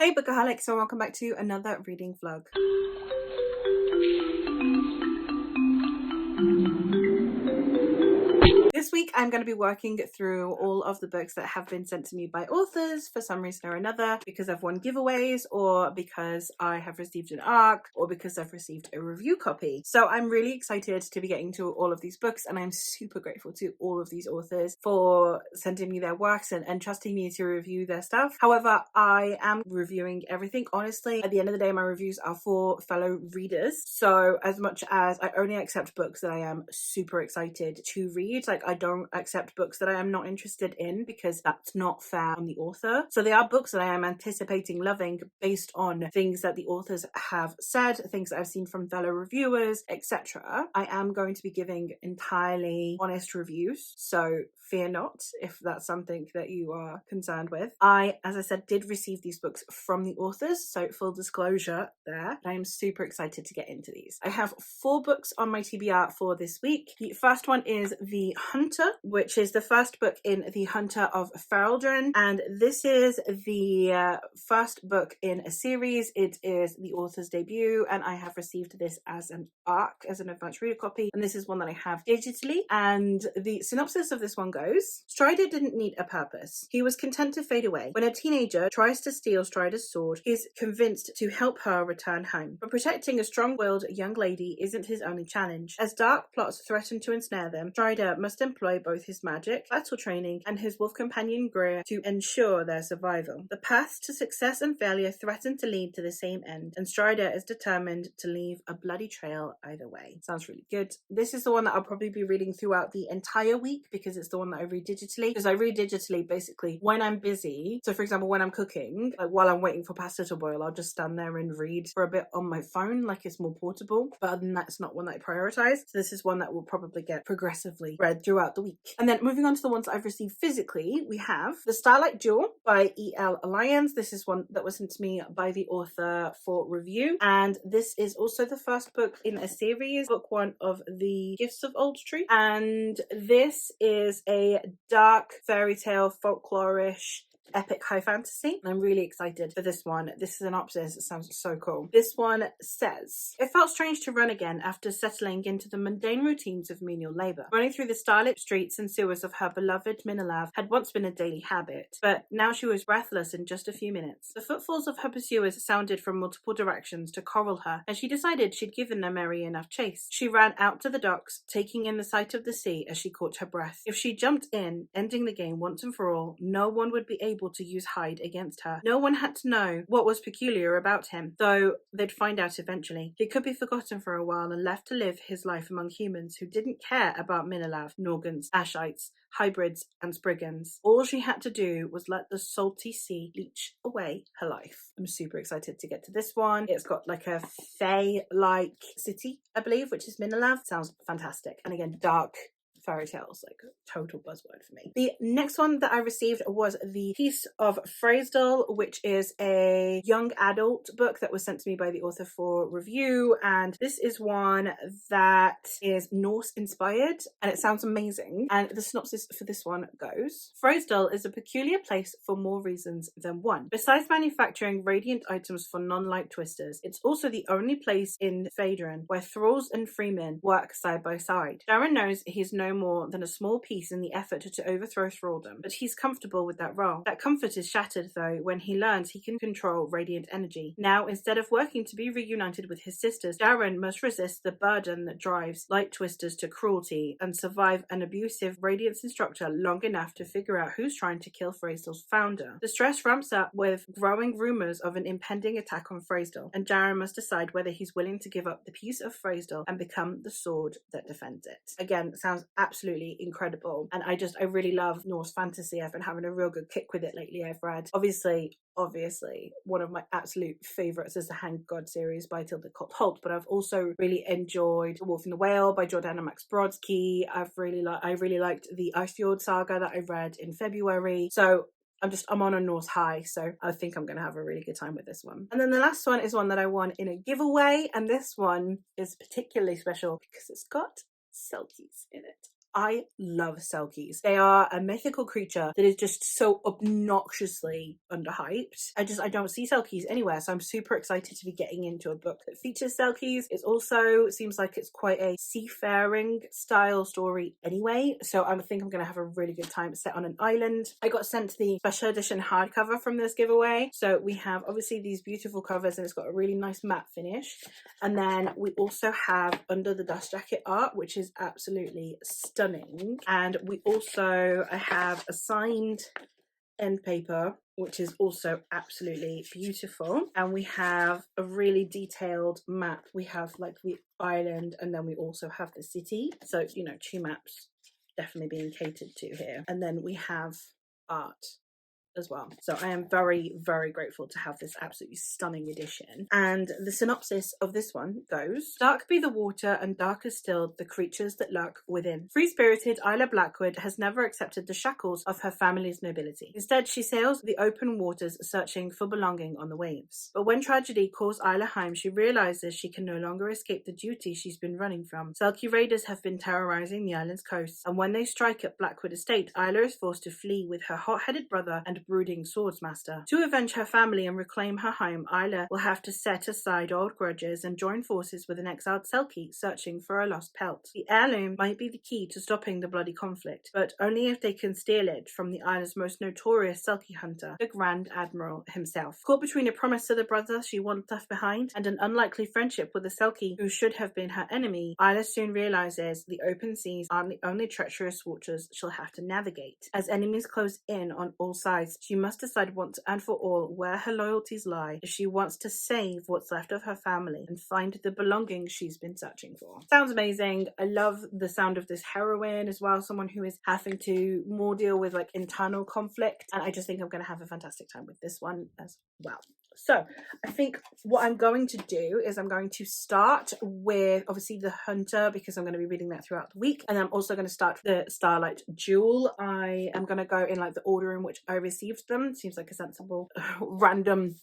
Hey Bookaholics, so welcome back to another reading vlog. This week I'm going to be working through all of the books that have been sent to me by authors for some reason or another, because I've won giveaways or because I have received an ARC or because I've received a review copy. So I'm really excited to be getting to all of these books, and I'm super grateful to all of these authors for sending me their works and trusting me to review their stuff. However, I am reviewing everything. Honestly, at the end of the day, my reviews are for fellow readers. So as much as I only accept books that I am super excited to read, like I don't accept books that I am not interested in, because that's not fair on the author. So they are books that I am anticipating loving based on things that the authors have said, things that I've seen from fellow reviewers, etc. I am going to be giving entirely honest reviews, so fear not if that's something that you are concerned with. I, as I said, did receive these books from the authors, so full disclosure there. I am super excited to get into these. I have 4 books on my TBR for this week. The first one is The Hunter, which is the first book in The Hunter of Ferelden, and this is the first book in a series. It is the author's debut, and I have received this as an ARC, as an advanced reader copy, and this is one that I have digitally. And the synopsis of this one goes: Strider didn't need a purpose. He was content to fade away. When a teenager tries to steal Strider's sword, he's convinced to help her return home. But protecting a strong-willed young lady isn't his only challenge. As dark plots threaten to ensnare them, Strider must employ both his magic, battle training, and his wolf companion Greer to ensure their survival. The paths to success and failure threaten to lead to the same end, and Strider is determined to leave a bloody trail either way. Sounds really good. This is the one that I'll probably be reading throughout the entire week, because it's the one that I read digitally. Because I read digitally basically when I'm busy. So for example, when I'm cooking, like while I'm waiting for pasta to boil, I'll just stand there and read for a bit on my phone, like it's more portable. But other than that, it's not one that I prioritize. So this is one that will probably get progressively read throughout the week. And then moving on to the ones that I've received physically, we have The Starlight Duel by E.L. Lyons. This is one that was sent to me by the author for review, and this is also the first book in a series, book 1 of The Gifts of Old Tree, and this is a dark fairy tale, folklorish epic high fantasy. I'm really excited for this one. This synopsis sounds so cool. This one says, it felt strange to run again after settling into the mundane routines of menial labour. Running through the starlit streets and sewers of her beloved Minalav had once been a daily habit, but now she was breathless in just a few minutes. The footfalls of her pursuers sounded from multiple directions to corral her, and she decided she'd given a merry enough chase. She ran out to the docks, taking in the sight of the sea as she caught her breath. If she jumped in, ending the game once and for all, no one would be able to use Hyde against her. No one had to know what was peculiar about him, though they'd find out eventually. He could be forgotten for a while and left to live his life among humans who didn't care about Minalav, Norgans, Ashites, hybrids, and Spriggans. All she had to do was let the salty sea leech away her life. I'm super excited to get to this one. It's got like a fae-like city, I believe, which is Minalav. Sounds fantastic. And again, dark fairy tales, like total buzzword for me. The next one that I received was The Peace of Freysdal, which is a young adult book that was sent to me by the author for review, and this is one that is Norse inspired, and it sounds amazing. And the synopsis for this one goes: Freysdal is a peculiar place for more reasons than one. Besides manufacturing radiant items for non-light twisters, it's also the only place in Phaedron where thralls and freemen work side by side. Darren knows he's no more than a small piece in the effort to overthrow thraldom, but he's comfortable with that role. That comfort is shattered, though, when he learns he can control radiant energy. Now, instead of working to be reunited with his sisters, Darren must resist the burden that drives light twisters to cruelty and survive an abusive radiance instructor long enough to figure out who's trying to kill Freysdal's founder. The stress ramps up with growing rumors of an impending attack on Freysdal, and Darren must decide whether he's willing to give up the piece of Freysdal and become the sword that defends it. Again, sounds absolutely incredible, and I really love Norse fantasy. I've been having a real good kick with it lately. I've read obviously one of my absolute favorites is the Hanged God series by Tilda Holt, but I've also really enjoyed The Wolf and the Whale by Jordana Max Brodsky. I really liked the Icefjord saga that I read in February, so I'm on a Norse high, so I think I'm going to have a really good time with this one. And then the last one is one that I won in a giveaway, and this one is particularly special because it's got Selkies in it. I love Selkies. They are a mythical creature that is just so obnoxiously underhyped. I don't see Selkies anywhere, so I'm super excited to be getting into a book that features Selkies. It also seems like it's quite a seafaring style story anyway, so I think I'm going to have a really good time set on an island. I got sent the special edition hardcover from this giveaway, so we have obviously these beautiful covers and it's got a really nice matte finish, and then we also have Under the Dust Jacket art, which is absolutely stunning, and we also have a signed end paper, which is also absolutely beautiful, and we have a really detailed map. We have like the island and then we also have the city, so you know, 2 maps definitely being catered to here, and then we have art as well. So I am very, very grateful to have this absolutely stunning edition. And the synopsis of this one goes: dark be the water and darker still the creatures that lurk within. Free-spirited Isla Blackwood has never accepted the shackles of her family's nobility. Instead, she sails the open waters searching for belonging on the waves. But when tragedy calls Isla home, she realizes she can no longer escape the duty she's been running from. Selkie raiders have been terrorizing the island's coast, and when they strike at Blackwood Estate, Isla is forced to flee with her hot-headed brother and brooding swordsmaster. To avenge her family and reclaim her home, Isla will have to set aside old grudges and join forces with an exiled Selkie searching for a lost pelt. The heirloom might be the key to stopping the bloody conflict, but only if they can steal it from the island's most notorious Selkie hunter, the Grand Admiral himself. Caught between a promise to the brother she once left behind and an unlikely friendship with a Selkie who should have been her enemy, Isla soon realizes the open seas aren't the only treacherous waters she'll have to navigate. As enemies close in on all sides, she must decide once and for all where her loyalties lie if she wants to save what's left of her family and find the belongings she's been searching for. Sounds amazing. I love the sound of this heroine as well, someone who is having to more deal with like internal conflict, and I just think I'm going to have a fantastic time with this one as well. So I think what I'm going to do is I'm going to start with obviously the Hunter, because I'm going to be reading that throughout the week, and I'm also going to start the Starlight Jewel. I am going to go in like the order in which I received them. Seems like a sensible random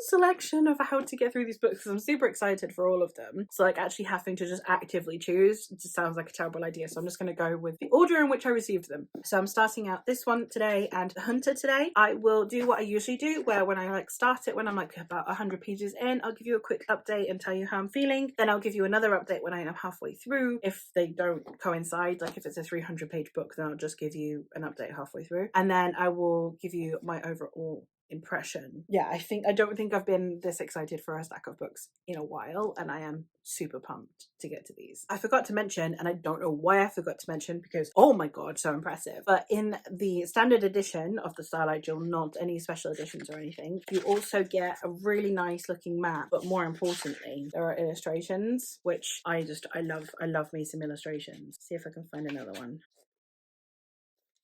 selection of how to get through these books, because I'm super excited for all of them. So like actually having to just actively choose just sounds like a terrible idea, so I'm just going to go with the order in which I received them. So I'm starting out this one today and the Hunter today. I will do what I usually do, where when I like start it, when I'm like about 100 pages in, I'll give you a quick update and tell you how I'm feeling. Then I'll give you another update when I am halfway through. If they don't coincide, like if it's a 300 page book, then I'll just give you an update halfway through, and then I will give you my overall impression. Yeah, I don't think I've been this excited for a stack of books in a while, and I am super pumped to get to these. I forgot to mention, and I don't know why I forgot to mention, because oh my god, so impressive, but in the standard edition of the Starlight Jewel, not any special editions or anything, you also get a really nice looking map, but more importantly there are illustrations, which I love me some illustrations. See if I can find another one.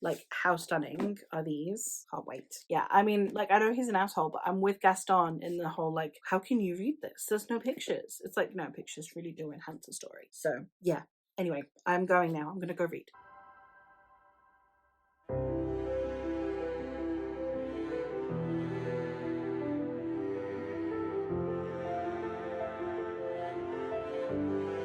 Like, how stunning are these? Can't wait. Yeah, I mean, like, I know he's an asshole, but I'm with Gaston in the whole, like, how can you read this? There's no pictures. It's like, no, pictures really do enhance the story. So, yeah. Anyway, I'm going now. I'm going to go read.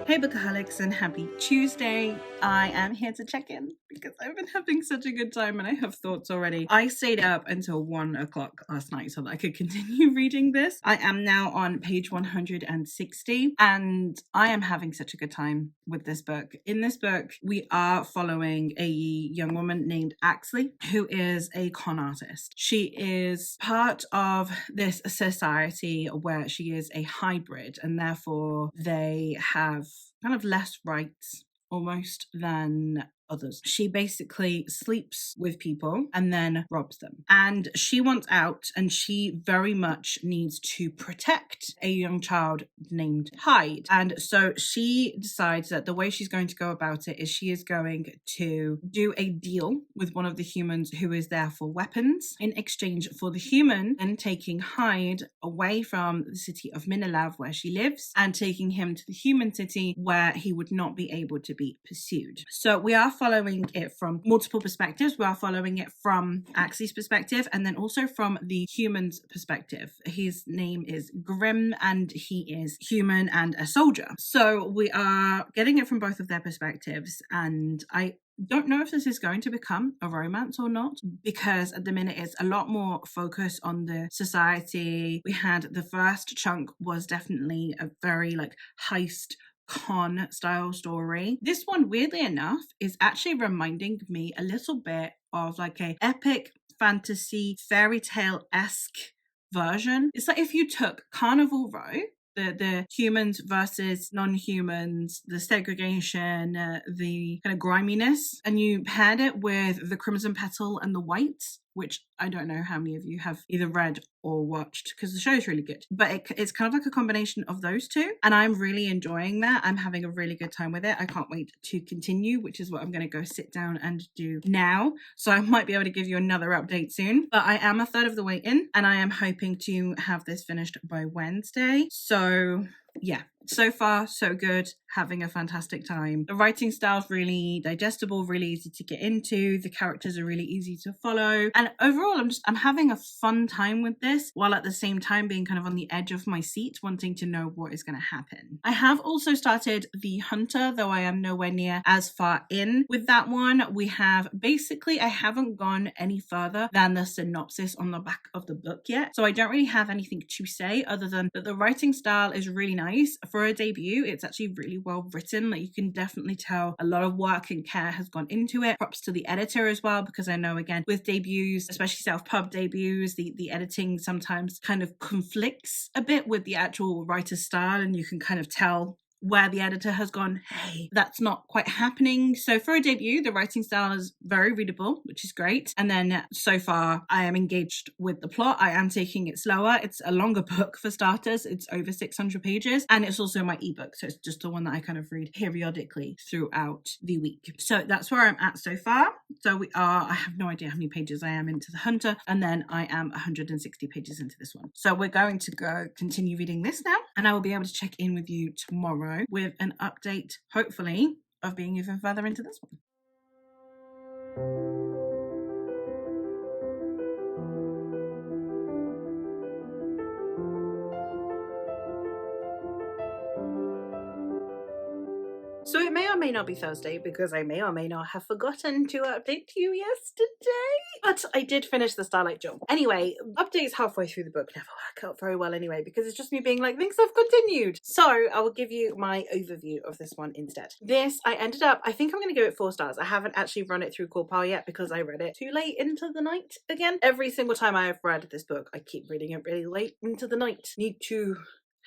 Hey Bookaholics, and happy Tuesday. I am here to check in because I've been having such a good time and I have thoughts already. I stayed up until 1 o'clock last night so that I could continue reading this. I am now on page 160 and I am having such a good time with this book. In this book, we are following a young woman named Axley, who is a con artist. She is part of this society where she is a hybrid, and therefore they have kind of less rights almost than others. She basically sleeps with people and then robs them. And she wants out, and she very much needs to protect a young child named Hyde. And so she decides that the way she's going to go about it is she is going to do a deal with one of the humans who is there for weapons, in exchange for the human and taking Hyde away from the city of Minalav where she lives and taking him to the human city where he would not be able to be pursued. So we are following it from multiple perspectives. We are following it from Axie's perspective and then also from the human's perspective. His name is Grim and he is human and a soldier. So we are getting it from both of their perspectives, and I don't know if this is going to become a romance or not, because at the minute it's a lot more focus on the society. We had the first chunk was definitely a very like heist con style story. This one, weirdly enough, is actually reminding me a little bit of like a epic fantasy fairy tale-esque version. It's like if you took Carnival Row, the humans versus non-humans, the segregation, the kind of griminess, and you paired it with the Crimson Petal and the White, which I don't know how many of you have either read or watched, because the show is really good. But it's kind of like a combination of those two, and I'm really enjoying that. I'm having a really good time with it. I can't wait to continue, which is what I'm going to go sit down and do now. So I might be able to give you another update soon. But I am a third of the way in, and I am hoping to have this finished by Wednesday. So yeah, so far so good. Having a fantastic time. The writing style is really digestible, really easy to get into. The characters are really easy to follow, and overall I'm having a fun time with this, while at the same time being kind of on the edge of my seat, wanting to know what is going to happen. I have also started The Hunter, though I am nowhere near as far in with that one. We have basically, I haven't gone any further than the synopsis on the back of the book yet, so I don't really have anything to say other than that the writing style is really nice for a debut. It's actually really well written. Like, you can definitely tell a lot of work and care has gone into it. Props to the editor as well, because I know, again, with debuts, especially self-pub debuts, the editing sometimes kind of conflicts a bit with the actual writer's style, and you can kind of tell where the editor has gone, hey, that's not quite happening. So for a debut, the writing style is very readable, which is great. And then so far, I am engaged with the plot. I am taking it slower. It's a longer book for starters. It's over 600 pages. And it's also my ebook. So it's just the one that I kind of read periodically throughout the week. So that's where I'm at so far. So I have no idea how many pages I am into The Hunter. And then I am 160 pages into this one. So we're going to continue reading this now. And I will be able to check in with you tomorrow with an update, hopefully, of being even further into this one. So it may or may not be Thursday, because I may or may not have forgotten to update you yesterday. But I did finish the Starlight Jewel. Anyway, updates halfway through the book never work out very well anyway, because it's just me being like, things have continued. So I will give you my overview of this one instead. This, I think I'm going to give it 4 stars. I haven't actually run it through Corpal yet, because I read it too late into the night again. Every single time I have read this book, I keep reading it really late into the night. Need to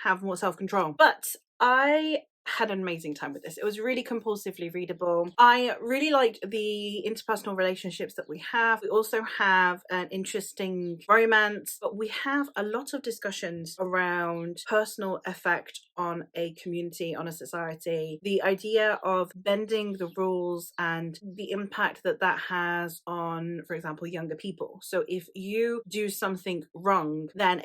have more self-control. But I had an amazing time with this. It was really compulsively readable. I really liked the interpersonal relationships that we have. We also have an interesting romance, but we have a lot of discussions around personal effect on a community, on a society, the idea of bending the rules and the impact that that has on, for example, younger people. So if you do something wrong, then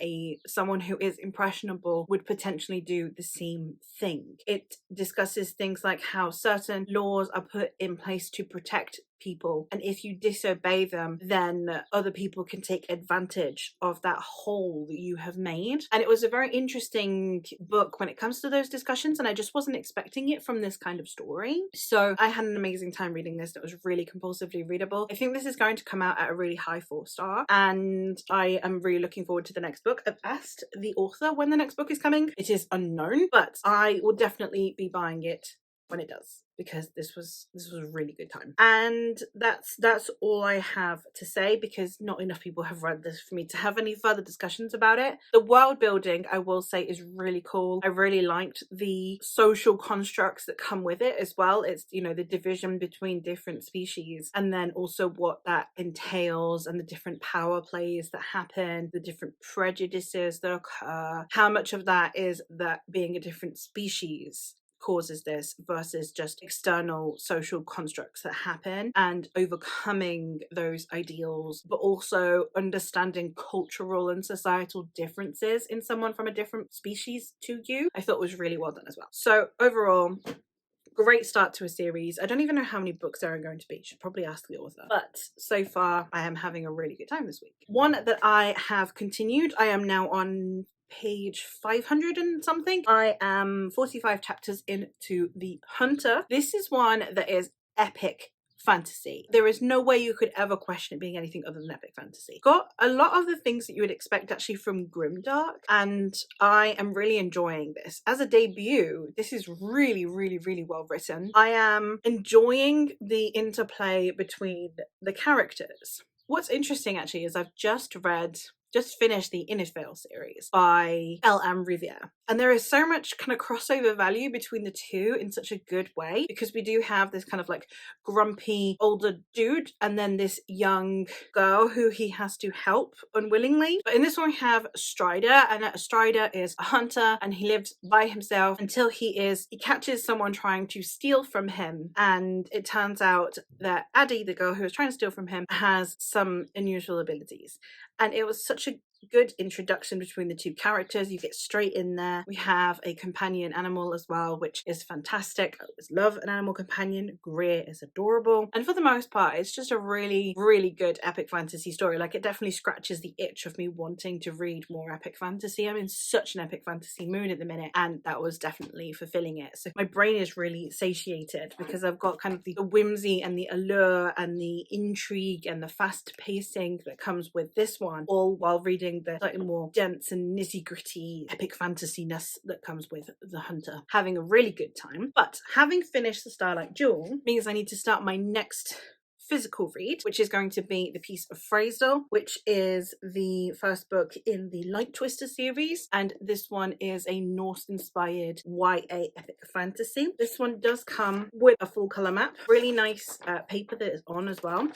someone who is impressionable would potentially do the same thing. It discusses things like how certain laws are put in place to protect people, and if you disobey them, then other people can take advantage of that hole that you have made. And it was a very interesting book when it comes to those discussions, and I just wasn't expecting it from this kind of story. So I had an amazing time reading this. That was really compulsively readable. I think this is going to come out at a really high 4-star, and I am really looking forward to the next book. I've asked the author when the next book is coming. It is unknown, but I will definitely be buying it when it does, because this was a really good time. And that's all I have to say, because not enough people have read this for me to have any further discussions about it. The world building, I will say, is really cool. I really liked the social constructs that come with it as well. It's, you know, the division between different species, and then also what that entails, and the different power plays that happen, the different prejudices that occur, how much of that is that being a different species causes this versus just external social constructs that happen, and overcoming those ideals, but also understanding cultural and societal differences in someone from a different species to you, I thought was really well done as well. So overall, great start to a series. I don't even know how many books there are going to be. Should probably ask the author. But so far, I am having a really good time this week. One that I have continued, I am now on page 500 and something. I am 45 chapters into The Hunter. This is one that is epic fantasy. There is no way you could ever question it being anything other than epic fantasy. Got a lot of the things that you would expect actually from grimdark, and I am really enjoying this. As a debut, this is really, really, really well written. I am enjoying the interplay between the characters. What's interesting actually is I've just finished the Innisfail series by L.M. Riviere. And there is so much kind of crossover value between the two in such a good way, because we do have this kind of like grumpy older dude and then this young girl who he has to help unwillingly. But in this one we have Strider, and Strider is a hunter and he lives by himself until he catches someone trying to steal from him, and it turns out that Addie, the girl who was trying to steal from him, has some unusual abilities. And it was such a good introduction between the two characters. You get straight in there. We have a companion animal as well, which is fantastic. I always love an animal companion. Greer is adorable. And for the most part, it's just a really, really good epic fantasy story. Like, it definitely scratches the itch of me wanting to read more epic fantasy. I'm in such an epic fantasy mood at the minute, and that was definitely fulfilling it. So my brain is really satiated because I've got kind of the whimsy and the allure and the intrigue and the fast pacing that comes with this one, all while reading the slightly more dense and nitty-gritty epic fantasy-ness that comes with The Hunter. Having a really good time. But having finished The Starlight Jewel means I need to start my next physical read, which is going to be The Piece of Phrasal, which is the first book in the Light Twister series, and this one is a Norse-inspired YA epic fantasy. This one does come with a full colour map, really nice paper that is on as well.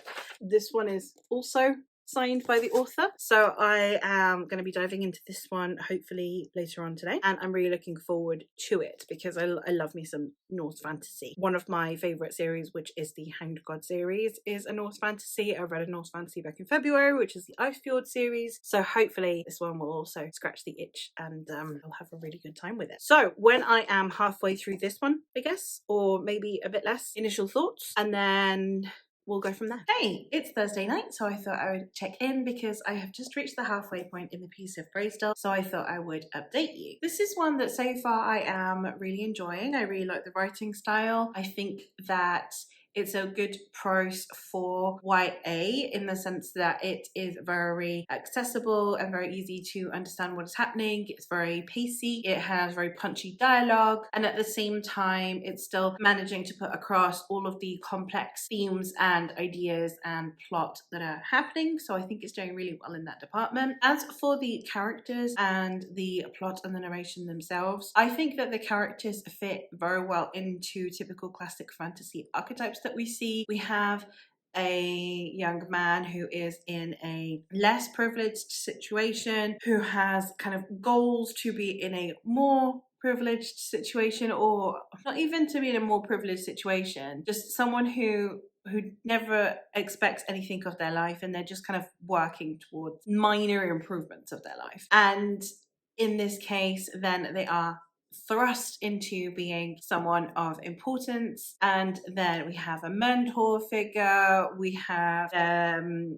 This one is also signed by the author, so I am going to be diving into this one hopefully later on today, and I'm really looking forward to it because I love me some Norse fantasy. One of my favourite series, which is the Hanged God series, is a Norse fantasy. I read a Norse fantasy back in February, which is the Icefjord series, so hopefully this one will also scratch the itch and I'll have a really good time with it. So when I am halfway through this one, I guess, or maybe a bit less, initial thoughts, and then we'll go from there. Hey, it's Thursday night, so I thought I would check in because I have just reached the halfway point in The Piece of Phrasal, so I thought I would update you. This is one that so far I am really enjoying. I really like the writing style. I think that it's a good prose for YA in the sense that it is very accessible and very easy to understand what is happening. It's very pacey, it has very punchy dialogue, and at the same time it's still managing to put across all of the complex themes and ideas and plot that are happening, so I think it's doing really well in that department. As for the characters and the plot and the narration themselves, I think that the characters fit very well into typical classic fantasy archetypes that we see. We have a young man who is in a less privileged situation, who has kind of goals to be in a more privileged situation, or not even to be in a more privileged situation, just someone who never expects anything of their life, and they're just kind of working towards minor improvements of their life. And in this case, then they are thrust into being someone of importance, and then we have a mentor figure, we have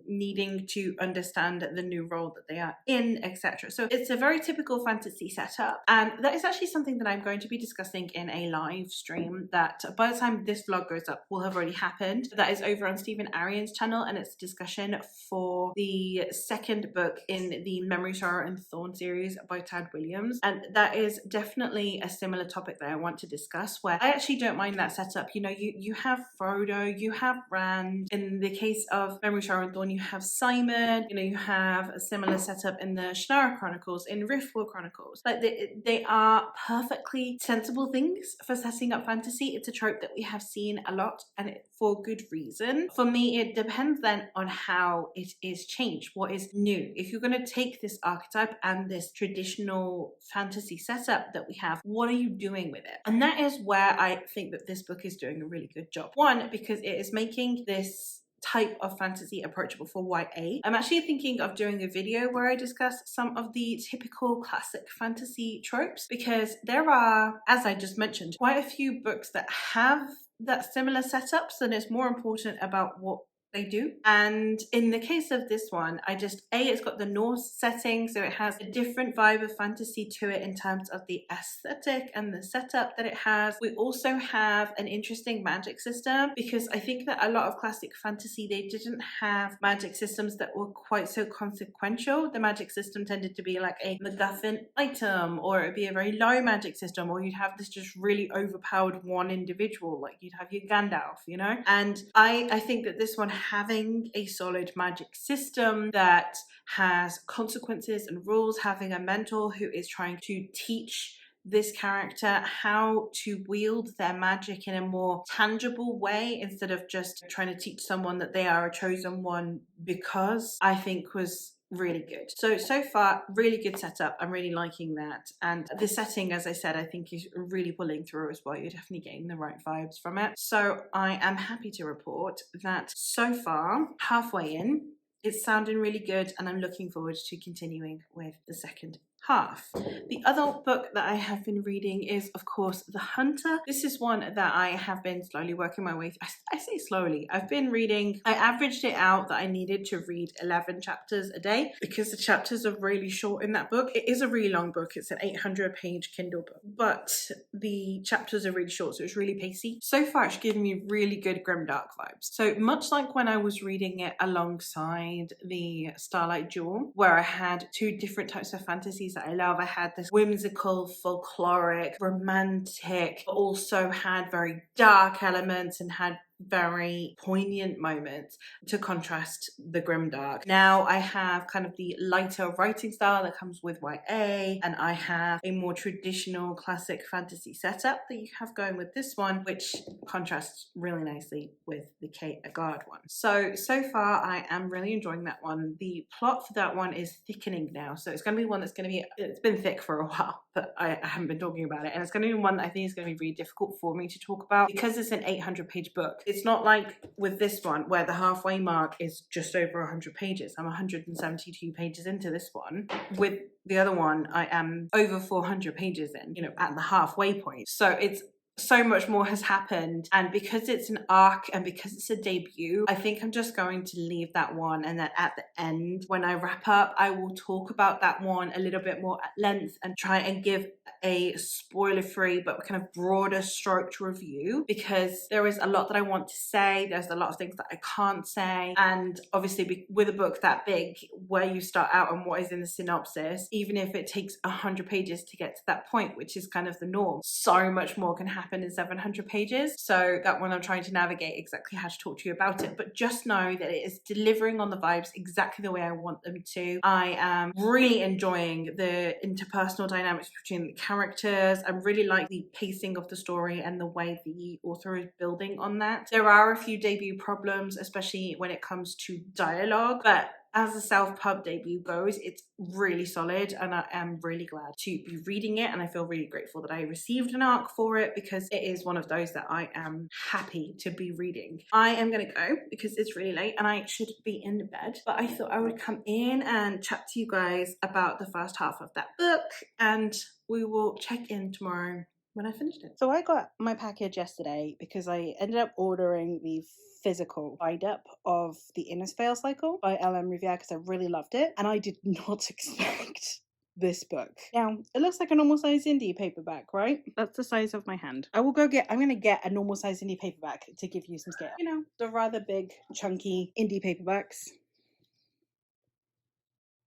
needing to understand the new role that they are in, etc. So it's a very typical fantasy setup, and that is actually something that I'm going to be discussing in a live stream that by the time this vlog goes up will have already happened. That is over on Stephen Arian's channel, and it's a discussion for the second book in the Memory, Sorrow and Thorn series by Tad Williams, and that is definitely a similar topic that I want to discuss, where I actually don't mind that setup. You know, you have Frodo, you have Rand. In the case of Memory, Sorrow and Thorn, you have Simon. You know, you have a similar setup in the Shannara Chronicles, in Riftwall Chronicles. Like they are perfectly sensible things for setting up fantasy. It's a trope that we have seen a lot, and for good reason. For me, it depends then on how it is changed, what is new. If you're going to take this archetype and this traditional fantasy setup that we have, what are you doing with it? And that is where I think that this book is doing a really good job. One, because it is making this type of fantasy approachable for YA. I'm actually thinking of doing a video where I discuss some of the typical classic fantasy tropes, because there are, as I just mentioned, quite a few books that have that similar setups, and it's more important about what they do. And in the case of this one, it's got the Norse setting, so it has a different vibe of fantasy to it in terms of the aesthetic and the setup that it has. We also have an interesting magic system, because I think that a lot of classic fantasy, they didn't have magic systems that were quite so consequential. The magic system tended to be like a MacGuffin item, or it'd be a very low magic system, or you'd have this just really overpowered one individual, like you'd have your Gandalf, you know? And I think that this one, having a solid magic system that has consequences and rules, having a mentor who is trying to teach this character how to wield their magic in a more tangible way instead of just trying to teach someone that they are a chosen one, because I think was really good. So far, really good setup. I'm really liking that. And the setting, as I said, I think is really pulling through as well. You're definitely getting the right vibes from it. So I am happy to report that so far, halfway in, it's sounding really good, and I'm looking forward to continuing with the second half. The other book that I have been reading is, of course, The Hunter. This is one that I have been slowly working my way through. I say slowly. I've been reading, I averaged it out that I needed to read 11 chapters a day, because the chapters are really short in that book. It is a really long book. It's an 800-page Kindle book, but the chapters are really short, so it's really pacey. So far, it's giving me really good grimdark vibes. So much like when I was reading it alongside the Starlight Jewel, where I had two different types of fantasies that I love. I had this whimsical, folkloric, romantic, but also had very dark elements and had very poignant moments to contrast the grimdark. Now I have kind of the lighter writing style that comes with YA, and I have a more traditional classic fantasy setup that you have going with this one, which contrasts really nicely with the Kate Agard one. So far I am really enjoying that one. The plot for that one is thickening now, so it's going to be one that's going to be, it's been thick for a while, but I haven't been talking about it, and it's going to be one that I think is going to be really difficult for me to talk about, because it's an 800-page book. It's not like with this one where the halfway mark is just over 100 pages. I'm 172 pages into this one. With the other one, I am over 400 pages in, you know, at the halfway point. So it's so much more has happened, and because it's an arc and because it's a debut, I think I'm just going to leave that one, and then at the end when I wrap up, I will talk about that one a little bit more at length and try and give a spoiler-free but kind of broader stroked review, because there is a lot that I want to say. There's a lot of things that I can't say, and obviously with a book that big, where you start out and what is in the synopsis, even if it takes 100 pages to get to that point, which is kind of the norm, so much more can happen in 700 pages. So that one I'm trying to navigate exactly how to talk to you about it, but just know that it is delivering on the vibes exactly the way I want them to. I am really enjoying the interpersonal dynamics between the characters. I really like the pacing of the story and the way the author is building on that. There are a few debut problems, especially when it comes to dialogue, but as a self-pub debut goes, it's really solid, and I am really glad to be reading it, and I feel really grateful that I received an ARC for it, because it is one of those that I am happy to be reading. I am going to go because it's really late and I should be in bed, but I thought I would come in and chat to you guys about the first half of that book, and we will check in tomorrow when I finished it. So I got my package yesterday because I ended up ordering the physical wind-up of The Innisfail Cycle by L.M. Riviere because I really loved it, and I did not expect this book. Now, it looks like a normal size indie paperback, right? That's the size of my hand. I'm going to get a normal size indie paperback to give you some scale. You know, the rather big, chunky indie paperbacks.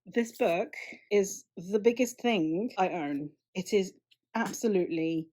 This book is the biggest thing I own. It is absolutely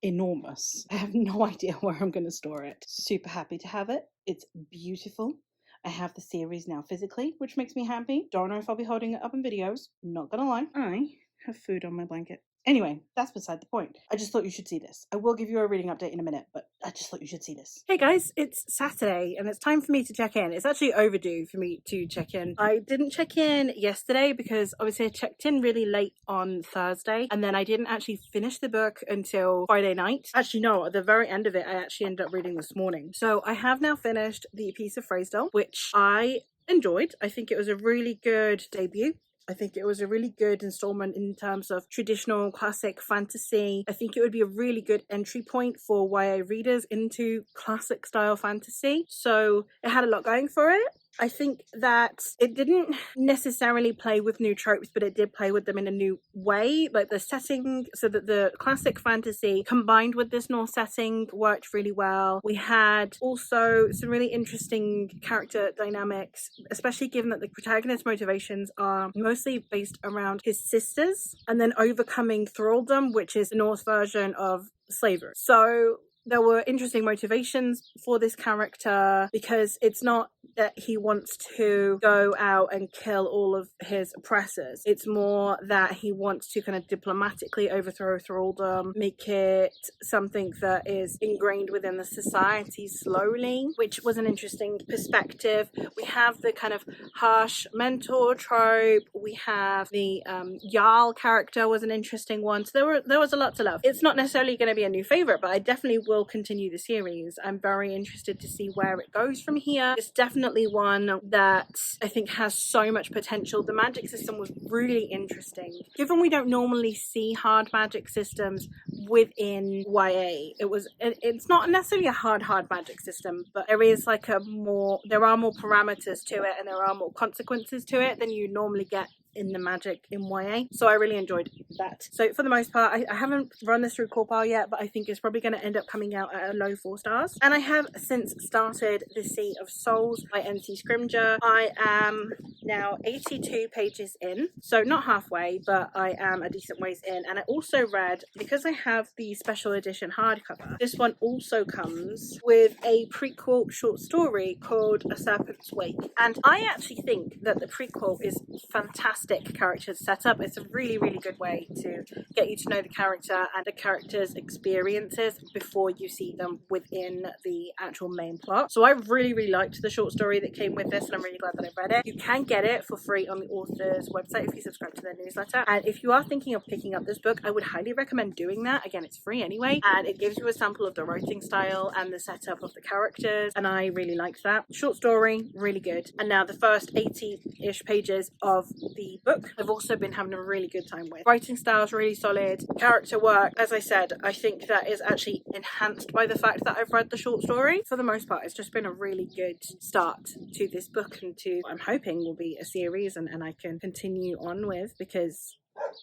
enormous. I have no idea where I'm going to store it. Super happy to have it. It's beautiful. I have the series now physically, which makes me happy. Don't know if I'll be holding it up in videos. Not gonna lie. I have food on my blanket. Anyway, that's beside the point. I just thought you should see this. I will give you a reading update in a minute, but I just thought you should see this. Hey guys, it's Saturday and it's time for me to check in. It's actually overdue for me to check in. I didn't check in yesterday because obviously I checked in really late on Thursday, and then I didn't actually finish the book until Friday night. Actually, no, at the very end of it, I actually ended up reading this morning. So I have now finished The Piece of Phrasedale, which I enjoyed. I think it was a really good debut. I think it was a really good installment in terms of traditional classic fantasy. I think it would be a really good entry point for YA readers into classic style fantasy. So it had a lot going for it. I think that it didn't necessarily play with new tropes, but it did play with them in a new way. Like the setting, so that the classic fantasy combined with this Norse setting worked really well. We had also some really interesting character dynamics, especially given that the protagonist's motivations are mostly based around his sisters and then overcoming thraldom, which is the Norse version of slavery. So there were interesting motivations for this character, because it's not that he wants to go out and kill all of his oppressors. It's more that he wants to kind of diplomatically overthrow thraldom, make it something that is ingrained within the society slowly, which was an interesting perspective. We have the kind of harsh mentor trope. We have the Jarl character was an interesting one. So there was a lot to love. It's not necessarily going to be a new favorite, but I definitely will continue the series. I'm very interested to see where it goes from here. It's definitely one that I think has so much potential. The magic system was really interesting. Given we don't normally see hard magic systems within YA, it's not necessarily a hard magic system, but there is like there are more parameters to it, and there are more consequences to it than you normally get in the magic in YA. So I really enjoyed that. So for the most part, I haven't run this through core pile yet, but I think it's probably going to end up coming out at a low 4 stars. And I have since started The Sea of Souls by NC Scrimger. I am now 82 pages in, so not halfway, but I am a decent ways in. And I also read, because I have the special edition hardcover, this one also comes with a prequel short story called A Serpent's Wake. And I actually think that the prequel is fantastic character setup. It's a really, really good way to get you to know the character and the character's experiences before you see them within the actual main plot. So I really, really liked the short story that came with this, and I'm really glad that I read it. You can get it for free on the author's website if you subscribe to their newsletter. And if you are thinking of picking up this book, I would highly recommend doing that. Again, it's free anyway, and it gives you a sample of the writing style and the setup of the characters, and I really liked that. Short story, really good. And now the first 80-ish pages of the book I've also been having a really good time with. Writing style is really solid. Character work, as I said, I think that is actually enhanced by the fact that I've read the short story. For the most part, it's just been a really good start to this book, and to what I'm hoping will be a series and I can continue on with, because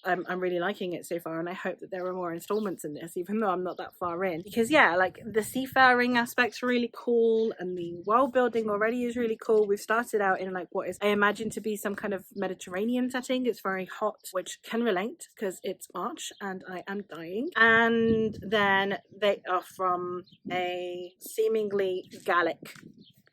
I'm really liking it so far, and I hope that there are more installments in this, even though I'm not that far in. Because yeah, like the seafaring aspect's really cool, and the world building already is really cool. We've started out in like what is, I imagine, to be some kind of Mediterranean setting. It's very hot, which can relate because it's March and I am dying. And then they are from a seemingly Gallic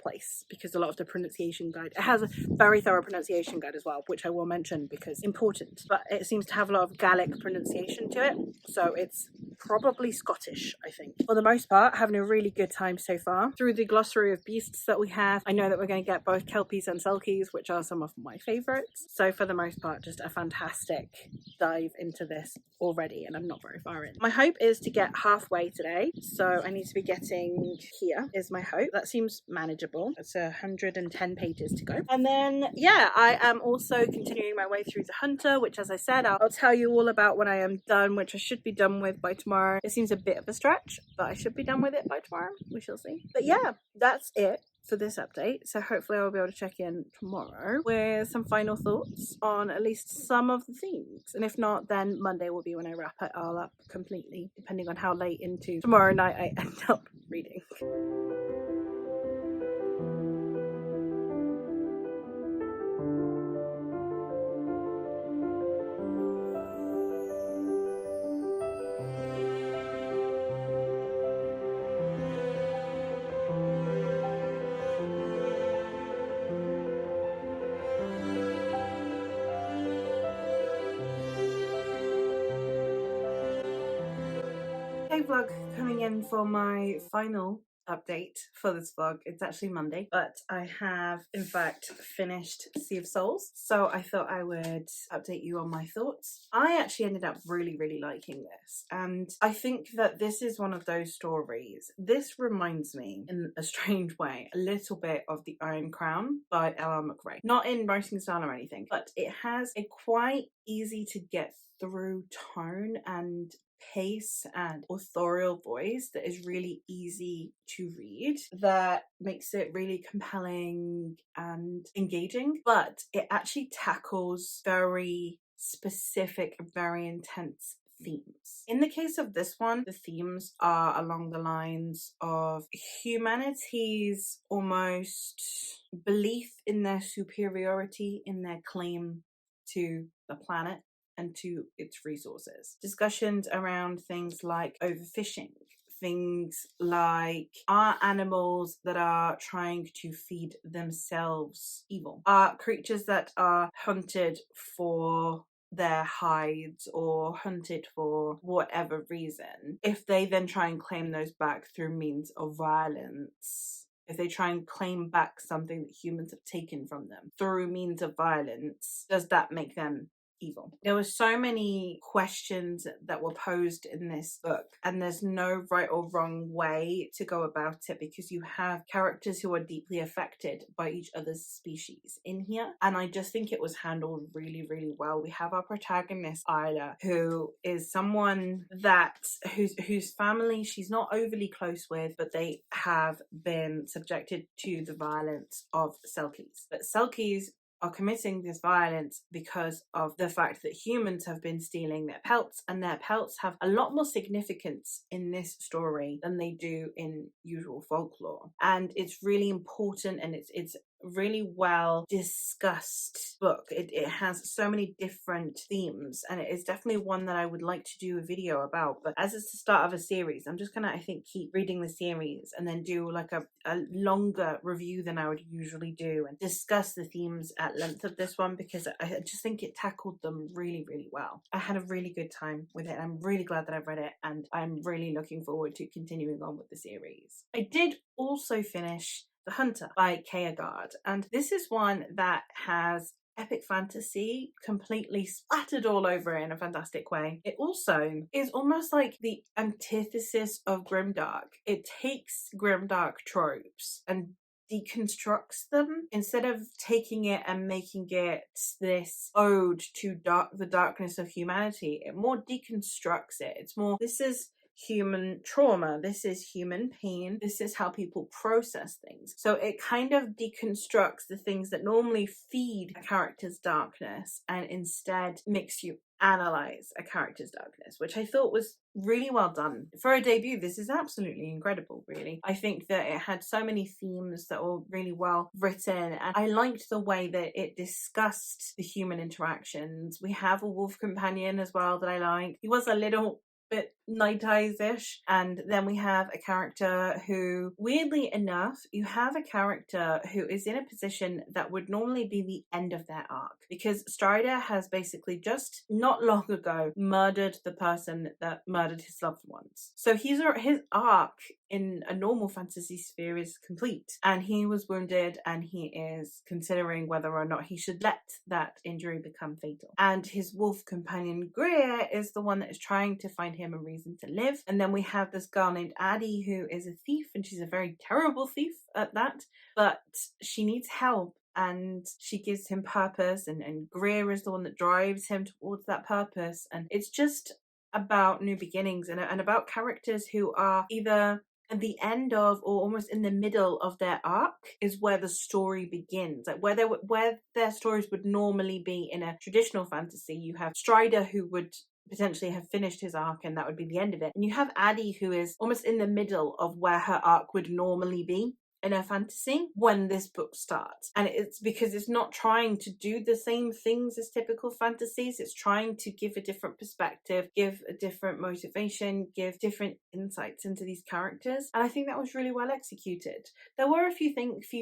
place, because a lot of the pronunciation guide, it has a very thorough pronunciation guide as well, which I will mention because important, but it seems to have a lot of Gaelic pronunciation to it, so it's probably Scottish, I think. For the most part, having a really good time so far. Through the glossary of beasts that we have, I know that we're going to get both Kelpies and Selkies, which are some of my favourites. So for the most part, just a fantastic dive into this already, and I'm not very far in. My hope is to get halfway today, so I need to be getting here, is my hope. That seems manageable. It's 110 pages to go. And then, yeah, I am also continuing my way through The Hunter, which, as I said, I'll tell you all about when I am done, which I should be done with by tomorrow. It seems a bit of a stretch, but I should be done with it by tomorrow. We shall see. But yeah, that's it for this update. So hopefully I'll be able to check in tomorrow with some final thoughts on at least some of the themes. And if not, then Monday will be when I wrap it all up completely, depending on how late into tomorrow night I end up reading. Vlog coming in for my final update for this vlog. It's actually Monday, but I have in fact finished Sea of Souls, so I thought I would update you on my thoughts. I actually ended up really liking this, and I think that this is one of those stories. This reminds me in a strange way a little bit of The Iron Crown by L.R. McRae. Not in writing style or anything, but it has a quite easy to get through tone and pace and authorial voice that is really easy to read, that makes it really compelling and engaging, but it actually tackles very specific, very intense themes. In the case of this one, the themes are along the lines of humanity's almost belief in their superiority, in their claim to the planet and to its resources. Discussions around things like overfishing, things like, are animals that are trying to feed themselves evil? Are creatures that are hunted for their hides or hunted for whatever reason, if they then try and claim those back through means of violence, if they try and claim back something that humans have taken from them through means of violence, does that make them evil? There were so many questions that were posed in this book, and there's no right or wrong way to go about it, because you have characters who are deeply affected by each other's species in here, and I just think it was handled really well. We have our protagonist Isla, who is someone that whose family she's not overly close with, but they have been subjected to the violence of Selkies. But Selkies are committing this violence because of the fact that humans have been stealing their pelts, and their pelts have a lot more significance in this story than they do in usual folklore. And it's really important, and it's really well discussed book. It has so many different themes, and it is definitely one that I would like to do a video about. But as it's the start of a series, I'm just gonna, I think, keep reading the series and then do like a longer review than I would usually do, and discuss the themes at length of this one, because I just think it tackled them really well. I had a really good time with it. I'm really glad that I've read it, and I'm really looking forward to continuing on with the series. I did also finish The Hunter by Kierkegaard, and this is one that has epic fantasy completely splattered all over it in a fantastic way. It also is almost like the antithesis of grimdark. It takes grimdark tropes and deconstructs them, instead of taking it and making it this ode to the darkness of humanity. It more deconstructs it. It's more, this is human trauma, this is human pain, this is how people process things. So it kind of deconstructs the things that normally feed a character's darkness, and instead makes you analyze a character's darkness, which I thought was really well done. For a debut, this is absolutely incredible, really. I think that it had so many themes that were really well written, and I liked the way that it discussed the human interactions. We have a wolf companion as well that I like. He was a little bit Night Eyes-ish, and then we have a character who, weirdly enough, you have a character who is in a position that would normally be the end of their arc, because Strider has basically just not long ago murdered the person that murdered his loved ones. So his arc in a normal fantasy sphere is complete, and he was wounded, and he is considering whether or not he should let that injury become fatal. And his wolf companion Greer is the one that is trying to find him a reason to live. And then we have this girl named Addie, who is a thief, and she's a very terrible thief at that, but she needs help, and she gives him purpose, and Greer is the one that drives him towards that purpose. And it's just about new beginnings, and about characters who are either at the end of or almost in the middle of their arc is where the story begins. Like where their stories would normally be in a traditional fantasy, you have Strider, who would potentially have finished his arc, and that would be the end of it. And you have Addie, who is almost in the middle of where her arc would normally be. in a fantasy when this book starts. And it's because it's not trying to do the same things as typical fantasies. It's trying to give a different perspective, give a different motivation, give different insights into these characters. And I think that was really well executed. There were a few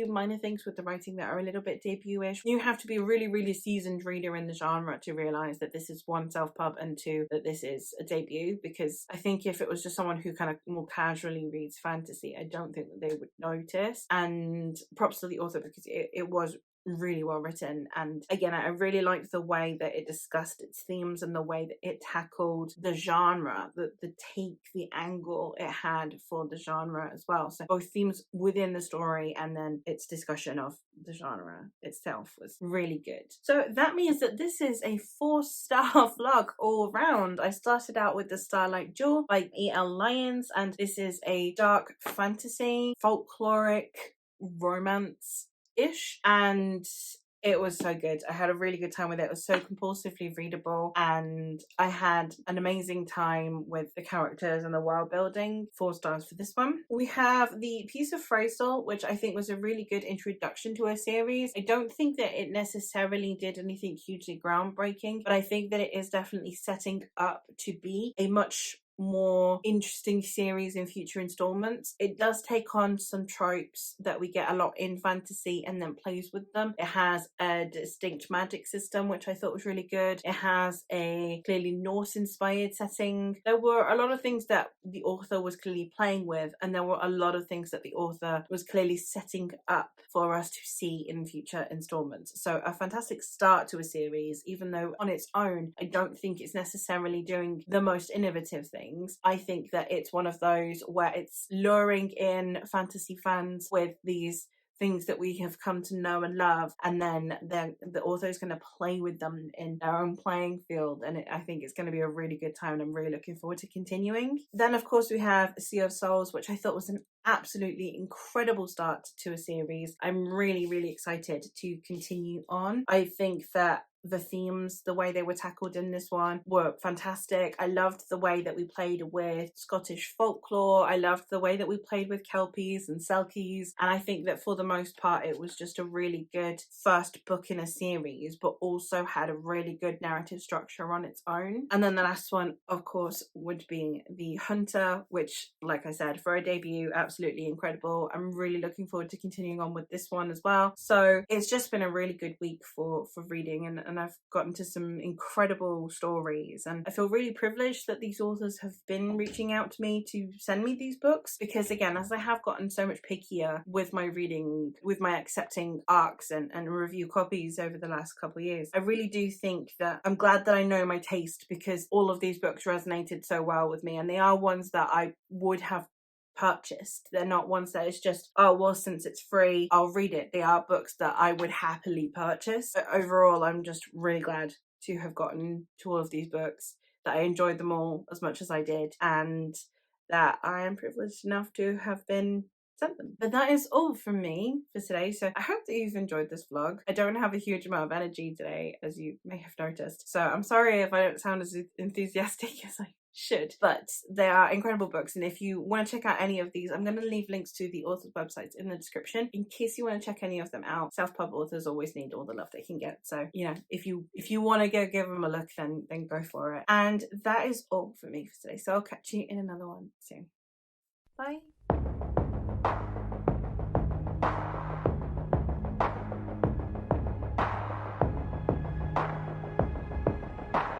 minor things with the writing that are a little bit debut-ish. You have to be a really, really seasoned reader in the genre to realize that this is one, self-pub, and two, that this is a debut, because I think if it was just someone who kind of more casually reads fantasy, I don't think that they would notice. And props to the author, because it was really well written. And again, I really liked the way that it discussed its themes and the way that it tackled the genre, the take, the angle it had for the genre as well. So both themes within the story and then its discussion of the genre itself was really good. So that means that this is a 4-star vlog all round. I started out with The Starlight Jewel by E.L. Lyons, and this is a dark fantasy, folkloric romance-ish, and it was so good. I had a really good time with it. It was so compulsively readable, and I had an amazing time with the characters and the world building. 4 stars for this one. We have The Piece of Phrasal, which I think was a really good introduction to a series. I don't think that it necessarily did anything hugely groundbreaking, but I think that it is definitely setting up to be a much more interesting series in future installments. It does take on some tropes that we get a lot in fantasy and then plays with them. It has a distinct magic system, which I thought was really good. It has a clearly Norse-inspired setting. There were a lot of things that the author was clearly playing with, and there were a lot of things that the author was clearly setting up for us to see in future installments. So a fantastic start to a series, even though on its own, I don't think it's necessarily doing the most innovative thing. I think that it's one of those where it's luring in fantasy fans with these things that we have come to know and love, and then the author is going to play with them in their own playing field, and I think it's going to be a really good time, and I'm really looking forward to continuing. Then of course we have Sea of Souls, which I thought was an absolutely incredible start to a series. I'm really, really excited to continue on. I think that the themes, the way they were tackled in this one, were fantastic. I loved the way that we played with Scottish folklore. I loved the way that we played with Kelpies and Selkies. And I think that for the most part, it was just a really good first book in a series, but also had a really good narrative structure on its own. And then the last one, of course, would be The Hunter, which, like I said, for a debut, absolutely incredible. I'm really looking forward to continuing on with this one as well. So it's just been a really good week for reading, and I've gotten to some incredible stories, and I feel really privileged that these authors have been reaching out to me to send me these books, because again, as I have gotten so much pickier with my reading, with my accepting ARCs and review copies over the last couple of years, I really do think that I'm glad that I know my taste, because all of these books resonated so well with me, and they are ones that I would have purchased. They're not ones that it's just, oh well, since it's free, I'll read it. They are books that I would happily purchase. But overall, I'm just really glad to have gotten to all of these books, that I enjoyed them all as much as I did, and that I am privileged enough to have been sent them. But that is all from me for today. So I hope that you've enjoyed this vlog. I don't have a huge amount of energy today, as you may have noticed. So I'm sorry if I don't sound as enthusiastic as I should, but they are incredible books, and if you want to check out any of these, I'm going to leave links to the authors' websites in the description in case you want to check any of them out. Self-pub authors always need all the love they can get, so you know, if you want to go give them a look, then go for it. And that is all for me for today, so I'll catch you in another one soon. Bye.